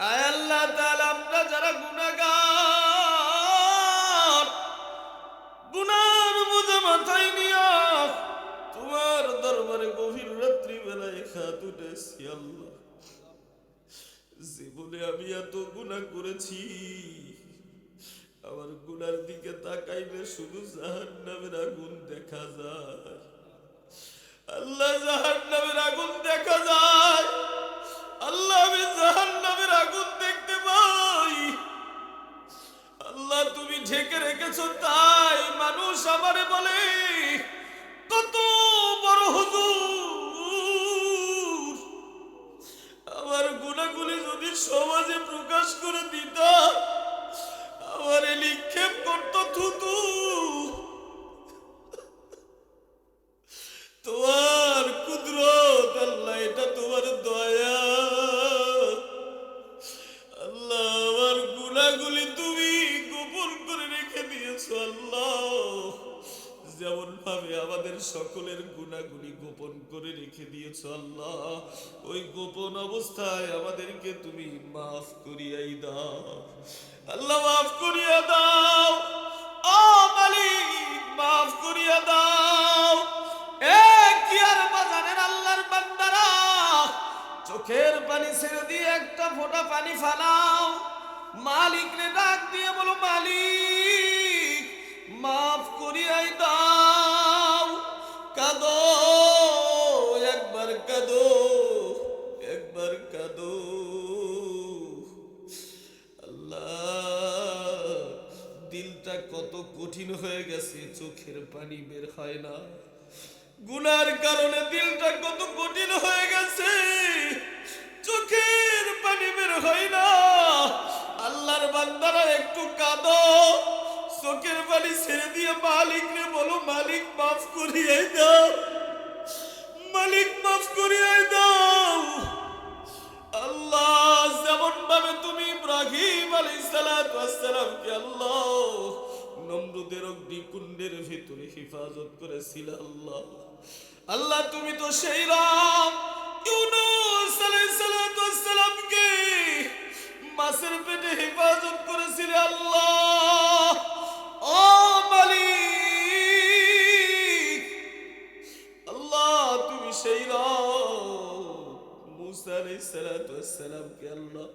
আয় আল্লাহ তাআলা, আমরা যারা গুনাহগার, গুনার বোঝা মাথায় নিয়া তোমার দরবারে গভীর রাত্রি বেলায় হাত উঠেছি আল্লাহ। জীবনে আমি এত গুনাহ করেছি, আমার গুনার দিকে তাকাইলে শুধু জাহান্নামের আগুন দেখা যায়। আল্লাহ, জাহান্নামের আগুন দেখা যায়। আল্লাহ, আমি জাহান্নামের আগুন দেখতে পাই। আল্লাহ, তুমি ঢেকে রেখেছো তাই মানুষ আমারে বলে কত বড় হুজুর। আমার গুনাহগুলি যদি সমাজে প্রকাশ করে দিতা, আমারে নিক্ষেপ করতো থুতু। তোমার কুদরত আল্লাহ, এটা তোমার দয়া আল্লাহ। আমার গুনাহগুলি তুমি গোপন করে রেখে দিয়েছো আল্লাহ। যেমন ভাবে আমাদের সকলের গুনাহগুলি গোপন করে রেখে দিয়েছো আল্লাহ, ওই গোপন অবস্থায় আমাদেরকে তুমি মাফ করিয়াই দাও আল্লাহ, মাফ করিয়া দাও। ও মালিক, মাফ করিয়া দাও। এ কি আর বাজারের আল্লাহর বান্দারা, চোখের পানি ছেড়ে দিয়ে একটা ফোঁটা পানি ফালাও। মালিক রে ডাক দিয়ে বলো, মালিক মাফ করিয়াই দাও। কাঁদো, একবার কাঁদো, একবার কাঁদো আল্লাহ। দিলটা কত কঠিন হয়ে গেছে, চোখের পানি বের হয় না। গুনার কারণে দিলটা কত কঠিন হয়ে গেছে, চোখের পানি বের হয় না। আল্লাহর বান্দারা একটু কাঁদো, চোখের পানি ছেড়ে দিয়ে মালিক রে বলো, মালিক মাফ করিয়ে দাও, মালিক মাফ করিয়ে দাও আল্লাহ। যেমন ভাবে তুমি ইব্রাহিম আলাইহিস সালামকে আল্লাহ নমরুদের অগ্নিকুণ্ডের ভিতরে হেফাজত করেছিল আল্লাহ, আল্লাহ তুমি তো সেই রব ইউনূস আলাইহিস সালামকে মাছের পেটে হেফাজত করেছিলে আল্লাহ। ও মালিক আল্লাহ, তুমি সেই রব মুসা আলাইহিস সালামকে আল্লাহ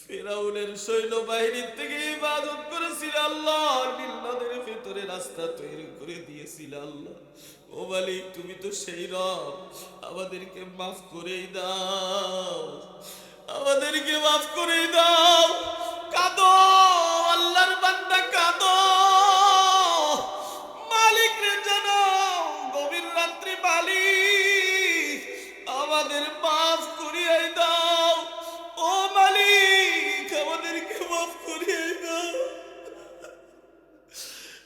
ফিরাউনের সৈন্যবাহিনীর থেকে ইবাদত করেছিল আল্লাহ, নীল নদের ভিতরে রাস্তা তৈরি করে দিয়েছিল আল্লাহ। ও মালিক, তুমি তো সেই রব, আমাদেরকে মাফ করেই দাও, আমাদেরকে মাফ করে দাও। কাঁদো আল্লাহর বান্দা, কাঁদো, মালিক রে জানাও গভীর রাত্রি, মালিক আমাদের মাফ করিয়ে দাও। ও মালিক, আমাদেরকে মাফ করিয়ে দাও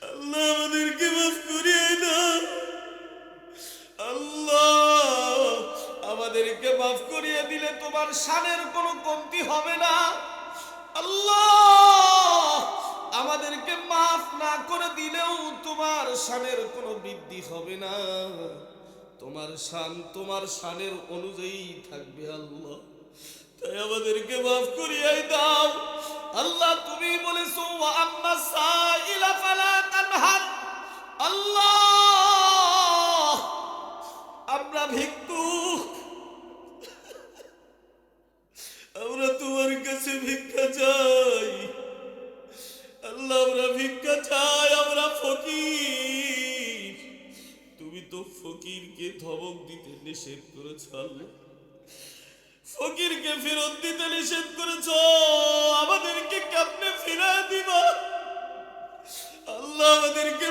আল্লাহ, আমাদেরকে মাফ করিয়ে দাও আল্লাহ। আমাদেরকে মাফ করিয়ে দিলে তোমার শানের কোনো কমতি হবে না আল্লাহ। আমাদেরকে মাফ না করে দিলেও তোমার শানের কোনো বৃদ্ধি হবে না। তোমার শান তোমার শানের অনুযায়ী থাকবে আল্লাহ। তাই আমাদেরকে মাফ করিয়ে দাও আল্লাহ। তুমি বলেছো ওয়া আম্মা সাইলা ফালা তানহার আল্লাহ। আমরা ভিক্ষুক, আমরা তোমার কাছে ভিক্ষা চাই আল্লাহ, আমরা ভিক্ষা চাই, আমরা ফকির। তুমি তো ফকিরকে ধমক দিতে নিষেধ করেছ আল্লাহ, ফকিরকে ফেরত দিতে নিষেধ করেছ, আমাদেরকে কেমনে ফিরিয়ে দিবা আল্লাহ, আমাদেরকে